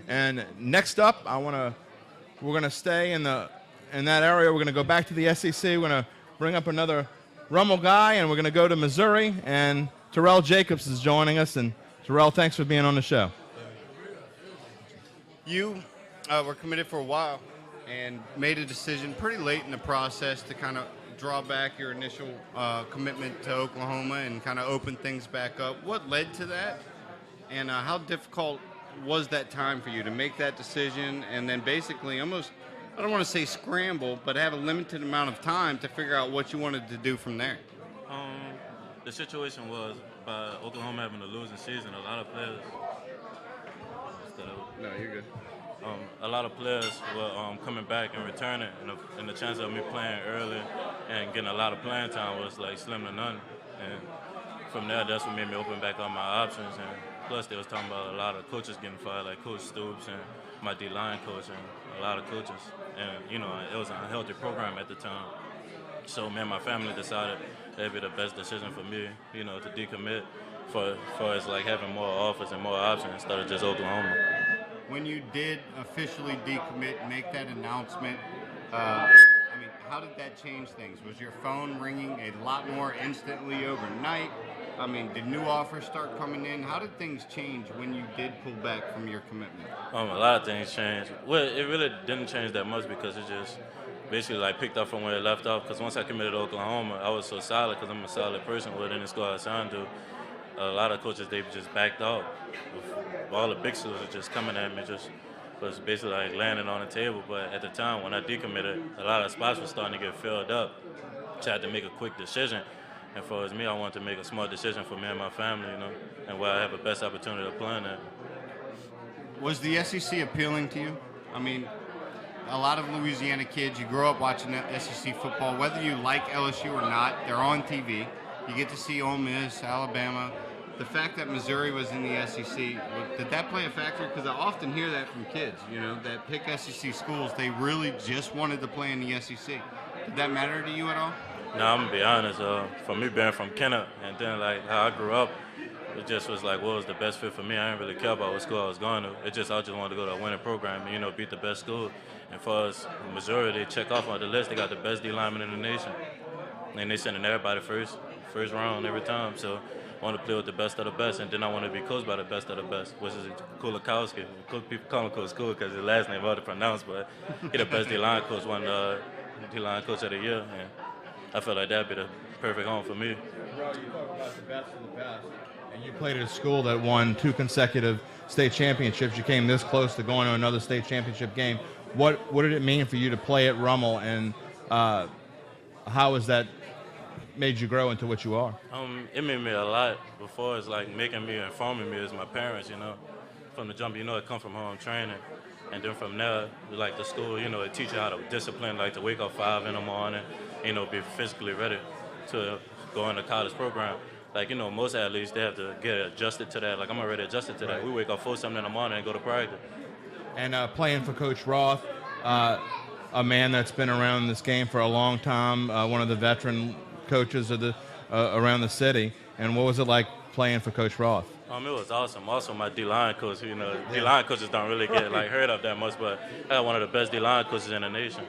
And next up, we're gonna stay in that area. We're gonna go back to the SEC. We're gonna bring up another Rummel guy, and we're gonna go to Missouri. And Terrell Jacobs is joining us. And Terrell, thanks for being on the show. You were committed for a while and made a decision pretty late in the process to kind of draw back your initial commitment to Oklahoma and kind of open things back up. What led to that, and how difficult was that time for you to make that decision and then basically almost, I don't want to say scramble, but have a limited amount of time to figure out what you wanted to do from there? The situation was, by Oklahoma having a losing season, a lot of players. No, you're good. a lot of players were coming back and returning, and the chance of me playing early and getting a lot of playing time was like slim to none. And from there, that's what made me open back up my options. And plus, they was talking about a lot of coaches getting fired, like Coach Stoops and my D-line coach and a lot of coaches. And, you know, it was an unhealthy program at the time. So me and my family decided that'd be the best decision for me, you know, to decommit for as like having more offers and more options instead of just Oklahoma. When you did officially decommit, make that announcement, how did that change things? Was your phone ringing a lot more instantly overnight? I mean, did new offers start coming in? How did things change when you did pull back from your commitment? A lot of things changed. Well, it really didn't change that much because it just basically like picked up from where it left off. Because once I committed to Oklahoma, I was so solid because I'm a solid person with any squad I signed to. A lot of coaches, they just backed off. All the big schools are just coming at me, just was basically like landing on the table. But at the time when I decommitted, a lot of spots were starting to get filled up. So I had to make a quick decision. And for me, I wanted to make a smart decision for me and my family, you know, and where I have the best opportunity to play in that. Was the SEC appealing to you? I mean, a lot of Louisiana kids, you grow up watching SEC football. Whether you like LSU or not, they're on TV. You get to see Ole Miss, Alabama. The fact that Missouri was in the SEC, did that play a factor? Because I often hear that from kids, you know, that pick SEC schools, they really just wanted to play in the SEC. Did that matter to you at all? No, I'm going to be honest. For me being from Kenner and then like how I grew up, it just was like what was the best fit for me. I didn't really care about what school I was going to. I just wanted to go to a winning program and, you know, beat the best school. And for us, Missouri, they check off on the list. They got the best D lineman in the nation. And they sending everybody first round every time. So I want to play with the best of the best, and then I want to be coached by the best of the best, which is Kulikowski. People call him Coach Cool because his last name hard to pronounce, but he the best D-line coach, won the D-line coach of the year, and I felt like that'd be the perfect home for me. Bro, you talk about the best of the best, and you played at a school that won 2 consecutive state championships. You came this close to going to another state championship game. What did it mean for you to play at Rummel, and how has that made you grow into what you are? It made me a lot. Before it's like making me and informing me is my parents, you know. From the jump, you know, it come from home training. And then from there, like the school, you know, it teach you how to discipline, like to wake up 5 in the morning, you know, be physically ready to go in the college program. Like, you know, most athletes, they have to get adjusted to that. Like, I'm already adjusted to that. Right. We wake up 4-something in the morning and go to practice. And playing for Coach Roth, a man that's been around this game for a long time, one of the veteran coaches of the around the city. And what was it like playing for Coach Roth? It was awesome. Also, my D-line coach, you know, D-line coaches don't really get like heard of that much, but I got one of the best D-line coaches in the nation.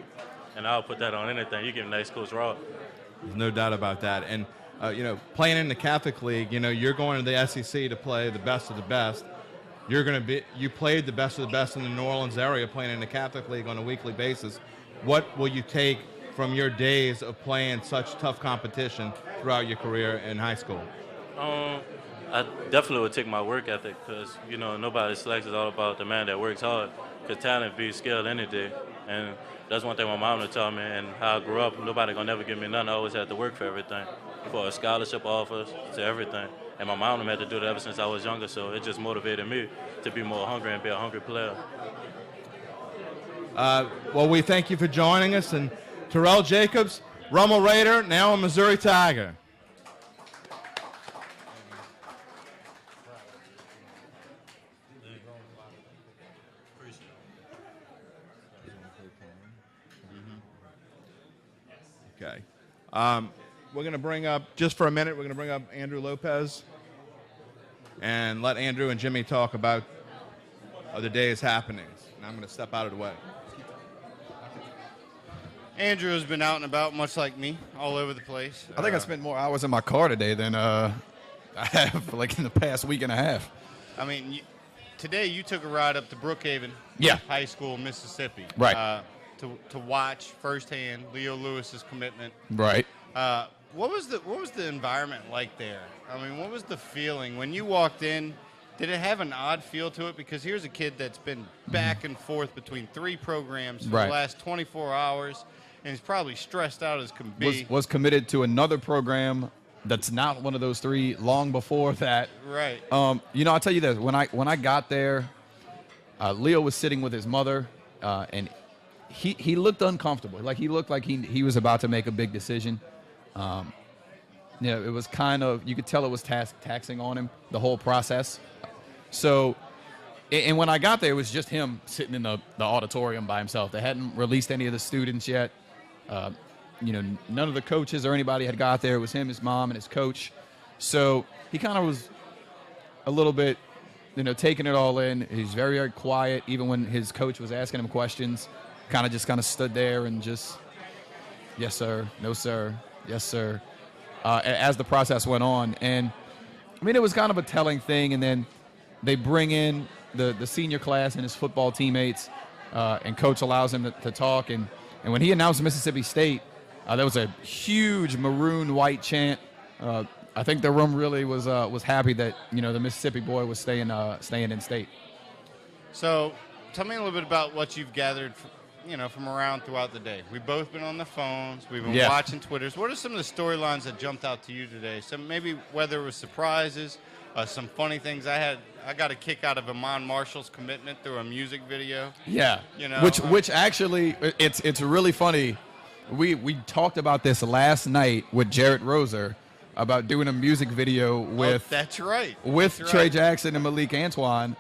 And I'll put that on anything. You give nice Coach Roth. There's no doubt about that. And, you know, playing in the Catholic League, you know, you're going to the SEC to play the best of the best. You played the best of the best in the New Orleans area playing in the Catholic League on a weekly basis. What will you take from your days of playing such tough competition throughout your career in high school? I definitely would take my work ethic because, you know, nobody selects. It's all about the man that works hard because talent beats skill any day. And that's one thing my mom would tell me, and how I grew up, nobody going to never give me nothing. I always had to work for everything, for a scholarship offers to everything. And my mom had to do that ever since I was younger, so it just motivated me to be more hungry and be a hungry player. Well, we thank you for joining us. And Terrell Jacobs, Rummel Raider, now a Missouri Tiger. Okay. We're going to bring up, just for a minute, we're going to bring up Andrew Lopez and let Andrew and Jimmy talk about the day's happenings. And I'm going to step out of the way. Andrew has been out and about, much like me, all over the place. I think I spent more hours in my car today than I have like in the past week and a half. I mean, today you took a ride up to Brookhaven High School, Mississippi. Right. To watch firsthand Leo Lewis's commitment. Right. What was the environment like there? I mean, what was the feeling when you walked in? Did it have an odd feel to it? Because here's a kid that's been back and forth between 3 programs for the last 24 hours, and he's probably stressed out as can be. Was committed to another program that's not one of those 3 long before that. Right. You know, I'll tell you this. When I got there, Leo was sitting with his mother, and he looked uncomfortable. Like he looked like he was about to make a big decision. It was kind of, you could tell it was taxing on him, the whole process. So, and when I got there, it was just him sitting in the auditorium by himself. They hadn't released any of the students yet. None of the coaches or anybody had got there. It was him, his mom, and his coach. So he kind of was a little bit, taking it all in. He's very, very quiet, even when his coach was asking him questions. Kind of stood there and just, yes, sir, no, sir, yes, sir, as the process went on. And, it was kind of a telling thing. And then they bring in the senior class and his football teammates, and coach allows him to talk. And when he announced Mississippi State, there was a huge maroon-white chant. I think the room really was happy that the Mississippi boy was staying in state. So, tell me a little bit about what you've gathered, from around throughout the day. We've both been on the phones. We've been watching Twitters. What are some of the storylines that jumped out to you today? Some maybe whether it was surprises, some funny things. I got a kick out of Amon Marshall's commitment through a music video. Yeah, which actually it's really funny. We talked about this last night with Jarrett Roser about doing a music video with that's right with Trey Jackson and Malik Antoine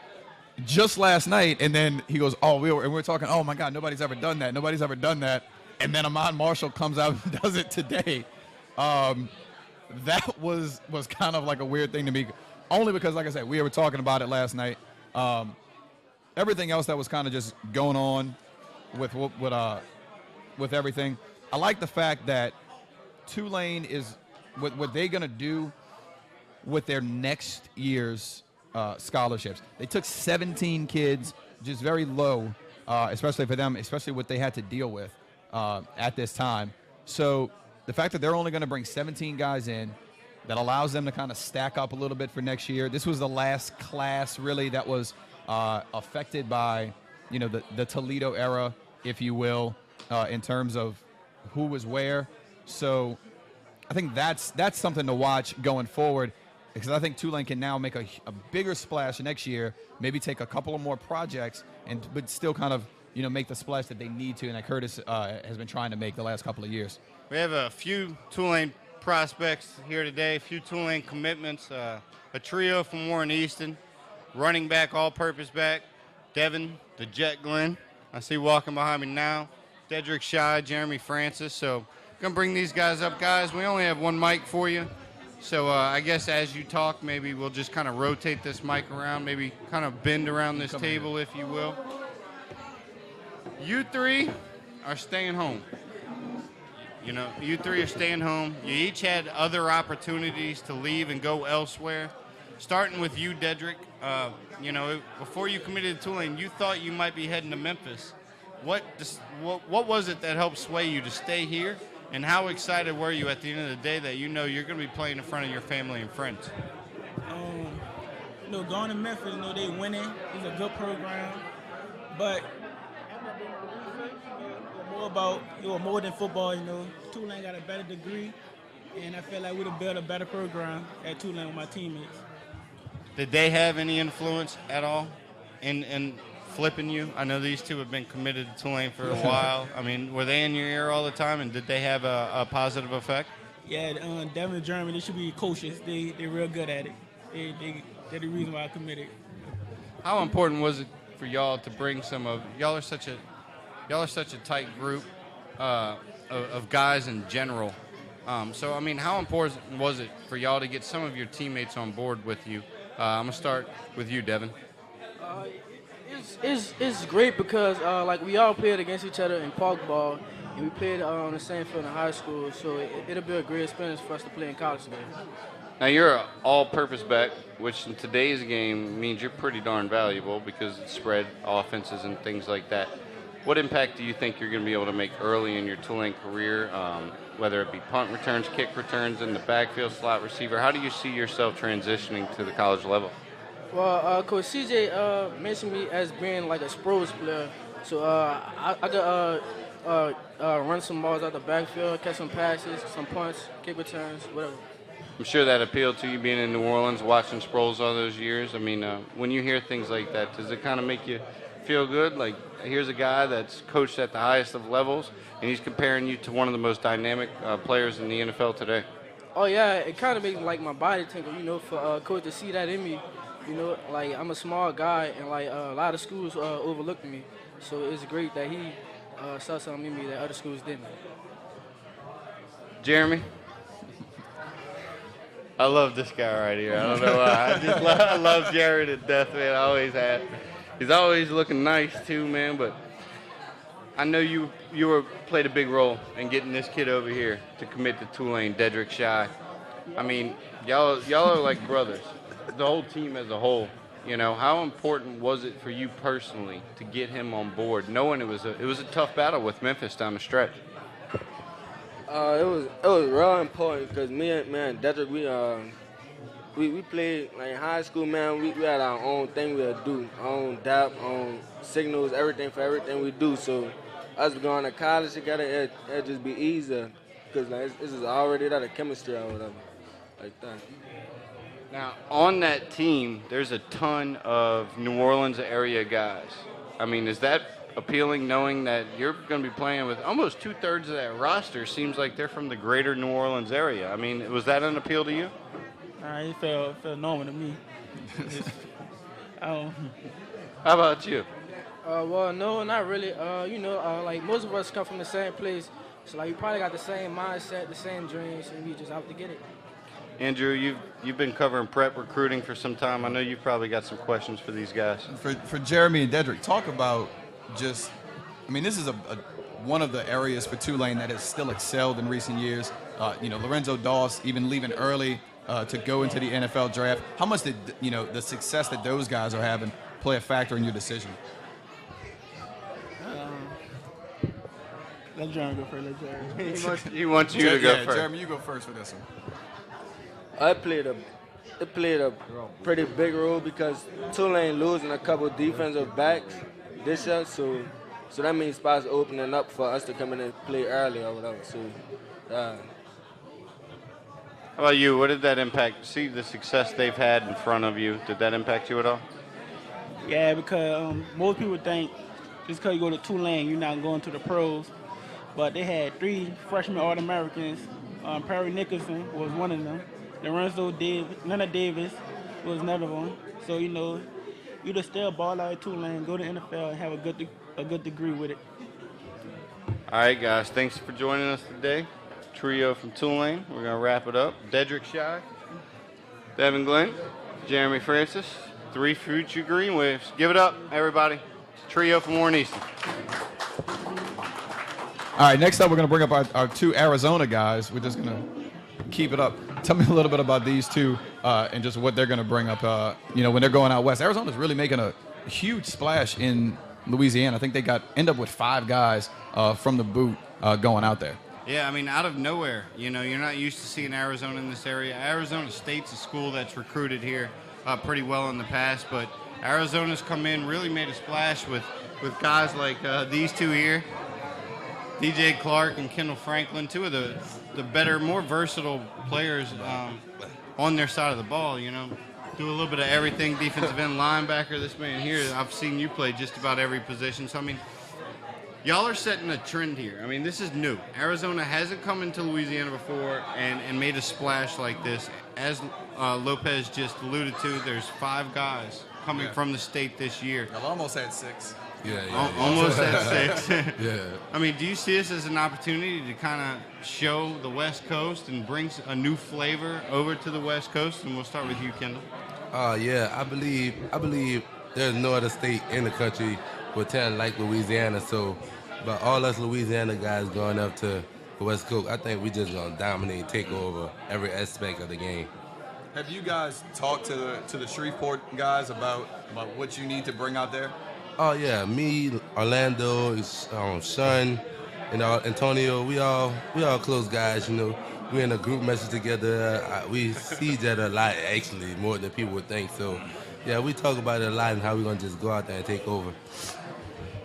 just last night, and then he goes, we're talking, oh my God, nobody's ever done that, and then Amon Marshall comes out and does it today. That was kind of like a weird thing to me, only because, like I said, we were talking about it last night. Everything else that was kind of just going on with everything, I like the fact that Tulane is what they're gonna do with their next year's scholarships. They took 17 kids, just very low, especially for them, especially what they had to deal with at this time. So the fact that they're only going to bring 17 guys in, that allows them to kind of stack up a little bit for next year. This was the last class, really, that was affected by, the Toledo era, if you will, in terms of who was where. So I think that's something to watch going forward, because I think Tulane can now make a bigger splash next year, maybe take a couple of more projects, but still kind of make the splash that they need to, and that Curtis has been trying to make the last couple of years. We have a few Tulane prospects here today, a few Tulane commitments, a trio from Warren Easton, running back, all-purpose back, Devin, the Jet Glenn, I see walking behind me now, Dedrick Shy, Jeremy Francis. So I'm going to bring these guys up. Guys, we only have one mic for you. So I guess as you talk, maybe we'll just kind of rotate this mic around, maybe kind of bend around this table, if you will. You three are staying home. You three are staying home. You each had other opportunities to leave and go elsewhere. Starting with you, Dedrick, before you committed to Tulane, you thought you might be heading to Memphis. What was it that helped sway you to stay here? And how excited were you at the end of the day that you're going to be playing in front of your family and friends? Going to Memphis, they winning. It's a good program. But more than football, Tulane got a better degree. And I feel like we'd have built a better program at Tulane with my teammates. Did they have any influence at all in flipping you? I know these two have been committed to Tulane for a while. I mean, were they in your ear all the time, and did they have a positive effect? Yeah, Devin and Jeremy, they should be coaches. They're real good at it. They're the reason why I committed. How important was it for y'all to bring some of y'all are such a tight group of guys in general. So I mean, how important was it for y'all to get some of your teammates on board with you? I'm gonna start with you, Devin. It's great because we all played against each other in park ball, and we played on the same field in high school. So it'll be a great experience for us to play in college today. Now you're an all-purpose back, which in today's game means you're pretty darn valuable because it's spread offenses and things like that. What impact do you think you're going to be able to make early in your Tulane career, whether it be punt returns, kick returns, in the backfield, slot receiver? How do you see yourself transitioning to the college level? Well, Coach CJ mentioned me as being like a pros player, so I could run some balls out the backfield, catch some passes, some punts, kick returns, whatever. I'm sure that appealed to you being in New Orleans, watching Sproles all those years. I mean, when you hear things like that, does it kind of make you feel good? Like, here's a guy that's coached at the highest of levels, and he's comparing you to one of the most dynamic players in the NFL today. Oh yeah, it kind of makes like my body tingle, for coach to see that in me. Like I'm a small guy, and like a lot of schools overlooked me. So it's great that he saw something in me that other schools didn't. Jeremy? I love this guy right here. I don't know why. I love Jerry to death, man. I always have. He's always looking nice too, man. But I know you played a big role in getting this kid over here to commit to Tulane, Dedrick Shy. I mean, y'all are like brothers. The whole team as a whole. How important was it for you personally to get him on board, knowing it was a tough battle with Memphis down the stretch? It was real important because me and Dedrick, we played like in high school, man. We had our own thing we would do, our own dap, own signals, everything for everything we do. So us going to college together, it'd just be easier because like this is already that a chemistry or whatever, like that. Now, on that team, there's a ton of New Orleans area guys. I mean, is that appealing knowing that you're going to be playing with almost 2/3 of that roster? Seems like they're from the greater New Orleans area. I mean, was that an appeal to you? It felt normal to me. How about you? Well, no, not really. Like most of us come from the same place, so like we probably got the same mindset, the same dreams, and we just out to get it. Andrew, you've been covering prep recruiting for some time. I know you've probably got some questions for these guys. For Jeremy and Dedrick, talk about this is one of the areas for Tulane that has still excelled in recent years. Lorenzo Doss even leaving early to go into the NFL draft. How much did the success that those guys are having play a factor in your decision? Let Jeremy go first. Let Jeremy. He wants you to go first. Jeremy, you go first for this one. It played a pretty big role because Tulane losing a couple defensive backs this year, so that means spots opening up for us to come in and play early or whatever. So, How about you? What did that impact? See the success they've had in front of you. Did that impact you at all? Yeah, because most people think just because you go to Tulane, you're not going to the pros. But they had 3 freshman All-Americans. Perry Nicholson was one of them. Leonard Davis was another one. So, you just stay a ball out at Tulane, go to NFL, and have a good degree with it. All right, guys. Thanks for joining us today. Trio from Tulane. We're going to wrap it up. Dedrick Shy, Devin Glenn, Jeremy Francis, 3 future Green Waves. Give it up, everybody. Trio from Warren Easton. All right, next up we're going to bring up our 2 Arizona guys. We're just going to keep it up. Tell me a little bit about these 2 and just what they're going to bring up, when they're going out west. Arizona's really making a huge splash in Louisiana. I think they end up with 5 guys from the boot going out there. Yeah, I mean, out of nowhere. You're not used to seeing Arizona in this area. Arizona State's a school that's recruited here pretty well in the past, but Arizona's come in, really made a splash with guys like these 2 here. DJ Clark and Kendall Franklin, 2 of the better, more versatile players on their side of the ball, Do a little bit of everything, defensive end, linebacker. This man here, I've seen you play just about every position. So, I mean, y'all are setting a trend here. I mean, this is new. Arizona hasn't come into Louisiana before and made a splash like this. As Lopez just alluded to, there's 5 guys coming from the state this year. Y'all almost had 6. Yeah. Almost at 6. Yeah. I mean, do you see this as an opportunity to kind of show the West Coast and bring a new flavor over to the West Coast? And we'll start with you, Kendall. Yeah, I believe there's no other state in the country with talent like Louisiana. So, but all us Louisiana guys going up to the West Coast, I think we just gonna dominate, take over every aspect of the game. Have you guys talked to the Shreveport guys about what you need to bring out there? Oh yeah, me, Orlando, Sean, and Antonio, we all close guys. We in a group message together. We see each other a lot, actually, more than people would think. So, yeah, we talk about it a lot and how we're gonna just go out there and take over.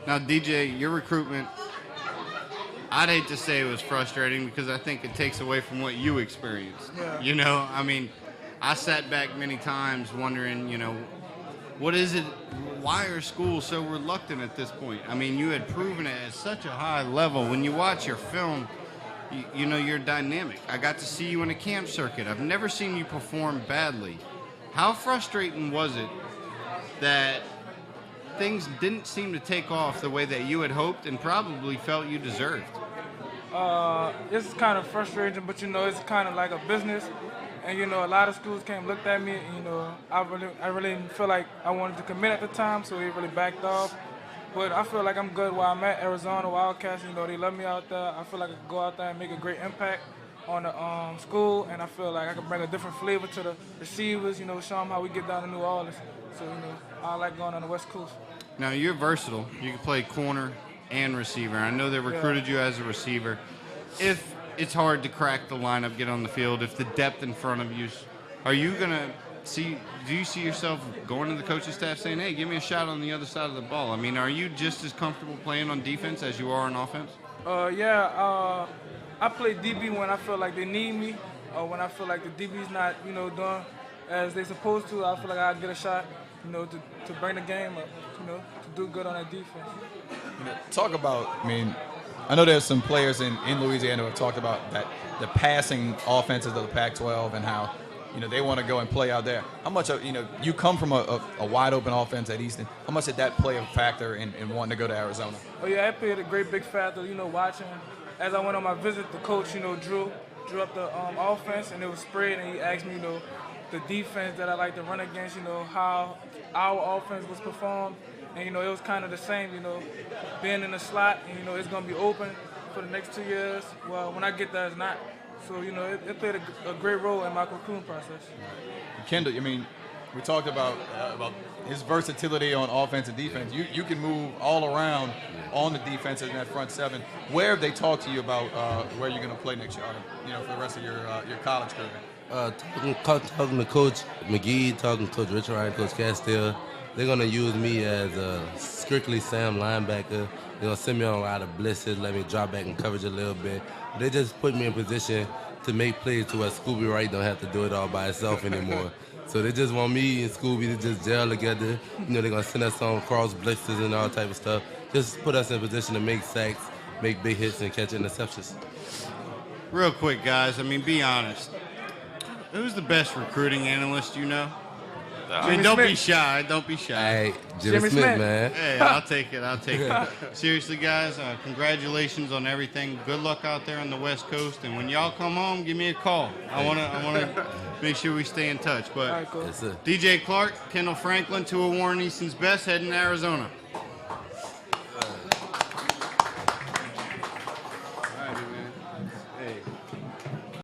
Now, DJ, your recruitment I'd hate to say it was frustrating because I think it takes away from what you experienced. Yeah. I mean, I sat back many times wondering, what is it? Why are schools so reluctant at this point? I mean, you had proven it at such a high level. When you watch your film, you're dynamic. I got to see you in a camp circuit. I've never seen you perform badly. How frustrating was it that things didn't seem to take off the way that you had hoped and probably felt you deserved? It's kind of frustrating, but it's kind of like a business. And a lot of schools came looked at me, and I really didn't feel like I wanted to commit at the time, so they really backed off. But I feel like I'm good where I'm at. Arizona Wildcats, they love me out there. I feel like I can go out there and make a great impact on the school, and I feel like I can bring a different flavor to the receivers. Show them how we get down to New Orleans. So I like going on the West Coast. Now you're versatile. You can play corner and receiver. I know they recruited you as a receiver. If it's hard to crack the lineup, get on the field, if the depth in front of you, are you going to do you see yourself going to the coaching staff saying, hey, give me a shot on the other side of the ball? I mean, are you just as comfortable playing on defense as you are on offense? I play DB when I feel like they need me, or when I feel like the DB's not, doing as they supposed to. I feel like I get a shot, to bring the game up, to do good on that defense. Talk about, I know there's some players in Louisiana who have talked about that the passing offenses of the Pac-12 and how, they want to go and play out there. How much of, you come from a wide open offense at Easton. How much did that play a factor in wanting to go to Arizona? Oh, yeah, it played a great big factor, watching. As I went on my visit, the coach, drew up the offense, and it was spread, and he asked me, the defense that I like to run against, how our offense was performed. And, it was kind of the same, being in the slot, and, it's going to be open for the next 2 years. Well, when I get there, it's not. So, it played a great role in my recruiting process. Kendall, we talked about his versatility on offense and defense. You can move all around on the defense in that front seven. Where have they talked to you about where you're going to play next year, for the rest of your college career? Talking to Coach McGee, talking to Coach Richard Ryan, Coach Castile. They're going to use me as a strictly Sam linebacker. They're going to send me on a lot of blitzes, let me drop back in coverage a little bit. They just put me in position to make plays to where Scooby Wright don't have to do it all by himself anymore. So they just want me and Scooby to just gel together. They're going to send us on cross blitzes and all type of stuff. Just put us in position to make sacks, make big hits, and catch interceptions. Real quick, guys, be honest. Who's the best recruiting analyst you know? Don't be shy. Don't be shy. Hey, Jimmy Smith, man. Hey, I'll take it. Seriously, guys, congratulations on everything. Good luck out there on the West Coast. And when y'all come home, give me a call. I want to make sure we stay in touch. But All right, cool. DJ Clark, Kendall Franklin, two of Warren Easton's best, heading to Arizona.